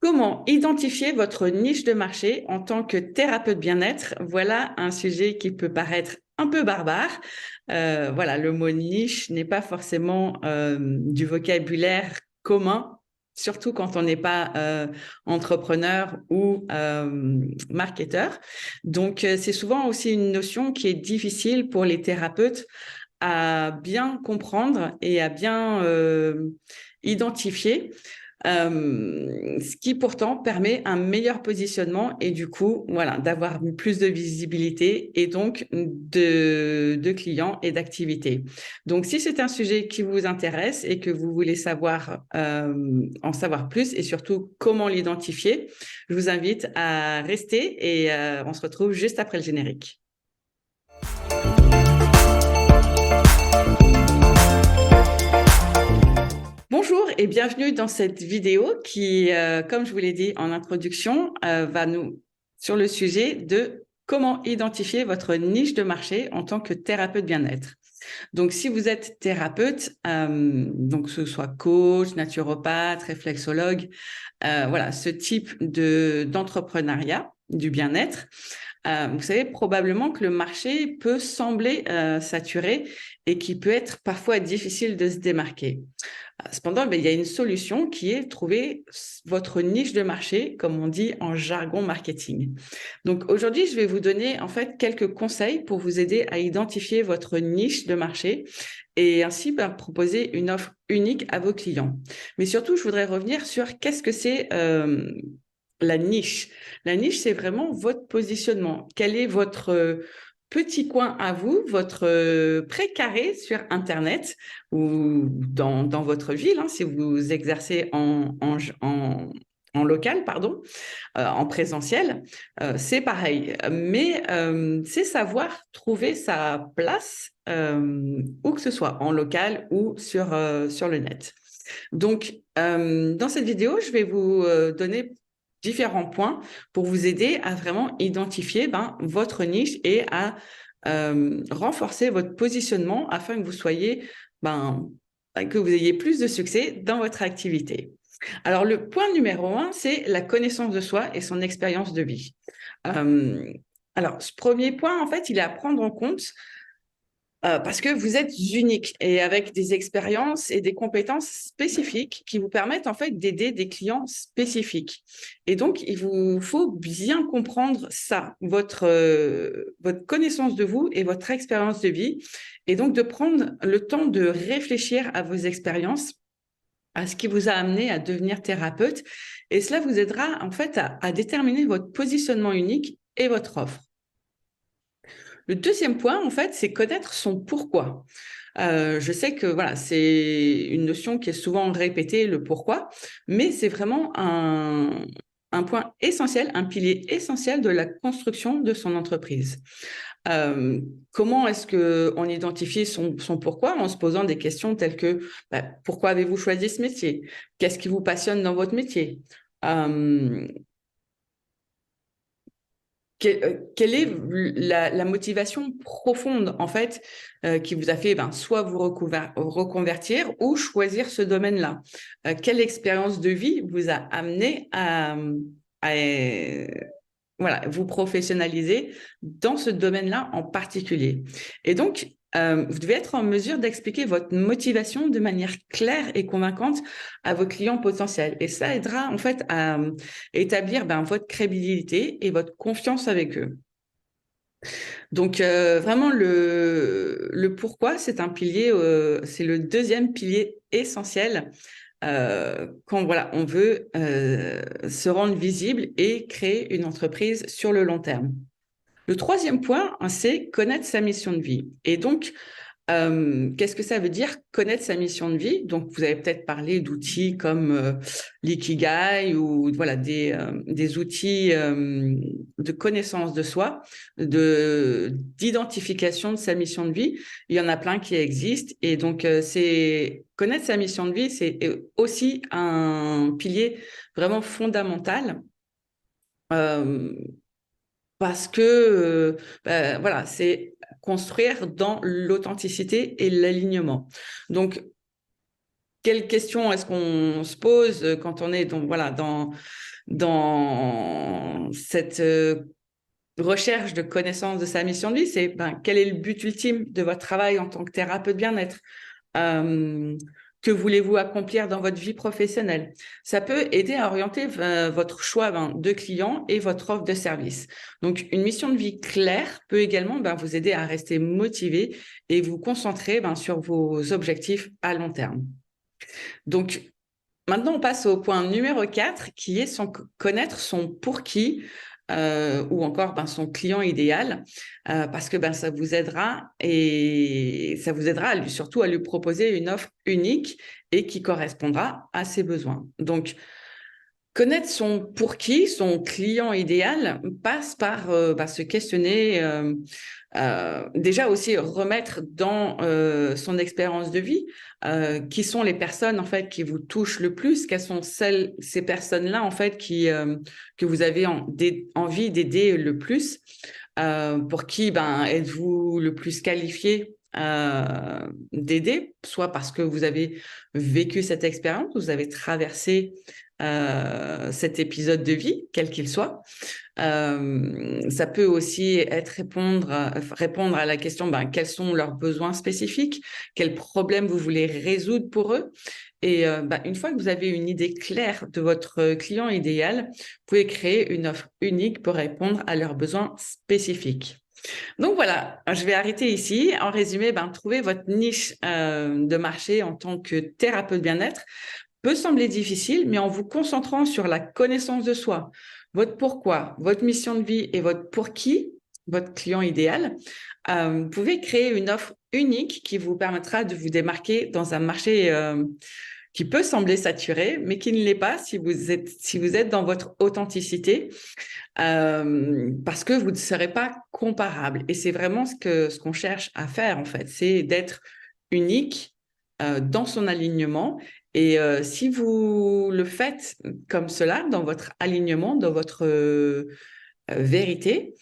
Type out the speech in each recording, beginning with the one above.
Comment identifier votre niche de marché en tant que thérapeute bien-être? Voilà un sujet qui peut paraître un peu barbare. Voilà, le mot niche n'est pas forcément du vocabulaire commun, surtout quand on n'est pas entrepreneur ou marketeur. Donc, c'est souvent aussi une notion qui est difficile pour les thérapeutes à bien comprendre et à bien identifier, ce qui pourtant permet un meilleur positionnement et du coup, voilà, d'avoir plus de visibilité et donc de clients et d'activités. Donc, si c'est un sujet qui vous intéresse et que vous voulez savoir en savoir plus et surtout comment l'identifier, je vous invite à rester et on se retrouve juste après le générique. Bonjour et bienvenue dans cette vidéo qui, comme je vous l'ai dit en introduction, va nous sur le sujet de comment identifier votre niche de marché en tant que thérapeute bien-être. Donc, si vous êtes thérapeute, donc que ce soit coach, naturopathe, réflexologue, voilà, ce type d'entrepreneuriat du bien-être, vous savez probablement que le marché peut sembler saturé et qui peut être parfois difficile de se démarquer. Cependant, il y a une solution qui est trouver votre niche de marché, comme on dit en jargon marketing. Donc aujourd'hui, je vais vous donner en fait quelques conseils pour vous aider à identifier votre niche de marché et ainsi proposer une offre unique à vos clients. Mais surtout, je voudrais revenir sur qu'est-ce que c'est la niche. La niche, c'est vraiment votre positionnement. Quel est votre petit coin à vous, votre pré-carré sur Internet ou dans votre ville, hein, si vous exercez en local, pardon, en présentiel, c'est pareil. Mais c'est savoir trouver sa place, où que ce soit, en local ou sur le net. Donc, dans cette vidéo, je vais vous donner différents points pour vous aider à vraiment identifier votre niche et à renforcer votre positionnement afin que vous soyez, que vous ayez plus de succès dans votre activité. Alors, le point numéro un, c'est la connaissance de soi et son expérience de vie. Euh, alors, ce premier point, en fait, il est à prendre en compte parce que vous êtes unique et avec des expériences et des compétences spécifiques qui vous permettent en fait d'aider des clients spécifiques. Et donc, il vous faut bien comprendre ça, votre connaissance de vous et votre expérience de vie, et donc de prendre le temps de réfléchir à vos expériences, à ce qui vous a amené à devenir thérapeute. Et cela vous aidera en fait à déterminer votre positionnement unique et votre offre. Le deuxième point, en fait, c'est connaître son pourquoi. Je sais que voilà, c'est une notion qui est souvent répétée, le pourquoi, mais c'est vraiment un point essentiel, un pilier essentiel de la construction de son entreprise. Euh, Comment est-ce qu'on identifie son pourquoi? En se posant des questions telles que pourquoi avez-vous choisi ce métier? Qu'est-ce qui vous passionne dans votre métier? Euh, Quelle est la motivation profonde en fait qui vous a fait soit vous reconvertir ou choisir ce domaine-là? Quelle expérience de vie vous a amené à voilà, vous professionnaliser dans ce domaine-là en particulier? Et donc, vous devez être en mesure d'expliquer votre motivation de manière claire et convaincante à vos clients potentiels. Et ça aidera en fait à établir votre crédibilité et votre confiance avec eux. Donc, vraiment, le pourquoi, c'est un pilier, c'est le deuxième pilier essentiel quand voilà, on veut se rendre visible et créer une entreprise sur le long terme. Le troisième point, hein, c'est connaître sa mission de vie. Et donc, qu'est-ce que ça veut dire connaître sa mission de vie? Donc, vous avez peut-être parlé d'outils comme l'ikigai ou voilà des outils de connaissance de soi, de d'identification de sa mission de vie. Il y en a plein qui existent et donc c'est connaître sa mission de vie, c'est aussi un pilier vraiment fondamental. Euh, Parce que voilà, c'est construire dans l'authenticité et l'alignement. Donc, quelles questions est-ce qu'on se pose quand on est donc, voilà, dans cette recherche de connaissance de sa mission de vie? C'est quel est le but ultime de votre travail en tant que thérapeute bien-être? Euh, que voulez-vous accomplir dans votre vie professionnelle? Ça peut aider à orienter votre choix de clients et votre offre de service. Donc, une mission de vie claire peut également vous aider à rester motivé et vous concentrer sur vos objectifs à long terme. Donc, maintenant, on passe au point numéro 4, qui est connaître son pour qui, ou encore son client idéal, parce que ça vous aidera et ça vous aidera surtout à lui proposer une offre unique et qui correspondra à ses besoins. Donc, connaître son pour qui, son client idéal, passe par se questionner, déjà aussi remettre dans son expérience de vie qui sont les personnes en fait qui vous touchent le plus, quelles sont ces personnes-là en fait que vous avez envie d'aider le plus, pour qui êtes-vous le plus qualifié d'aider, soit parce que vous avez vécu cette expérience, vous avez traversé cet épisode de vie, quel qu'il soit. Ça peut aussi être répondre à la question quels sont leurs besoins spécifiques, quels problèmes vous voulez résoudre pour eux. Et une fois que vous avez une idée claire de votre client idéal, vous pouvez créer une offre unique pour répondre à leurs besoins spécifiques. Donc voilà, je vais arrêter ici. En résumé, trouver votre niche de marché en tant que thérapeute bien-être peut sembler difficile, mais en vous concentrant sur la connaissance de soi, votre pourquoi, votre mission de vie et votre pour qui, votre client idéal, vous pouvez créer une offre unique qui vous permettra de vous démarquer dans un marché qui peut sembler saturé, mais qui ne l'est pas si vous êtes dans votre authenticité, parce que vous ne serez pas comparable. Et c'est vraiment ce qu'on cherche à faire, en fait, c'est d'être unique dans son alignement. Et si vous le faites comme cela, dans votre alignement, dans votre vérité,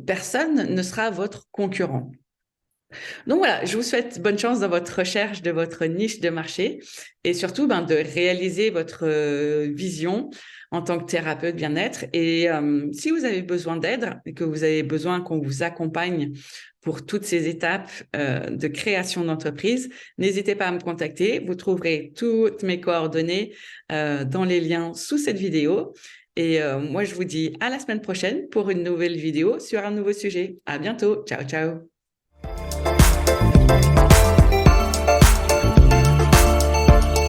personne ne sera votre concurrent. Donc voilà, je vous souhaite bonne chance dans votre recherche de votre niche de marché et surtout de réaliser votre vision en tant que thérapeute bien-être. Et si vous avez besoin d'aide et que vous avez besoin qu'on vous accompagne pour toutes ces étapes de création d'entreprise, n'hésitez pas à me contacter. Vous trouverez toutes mes coordonnées dans les liens sous cette vidéo. Et moi, je vous dis à la semaine prochaine pour une nouvelle vidéo sur un nouveau sujet. À bientôt. Ciao, ciao.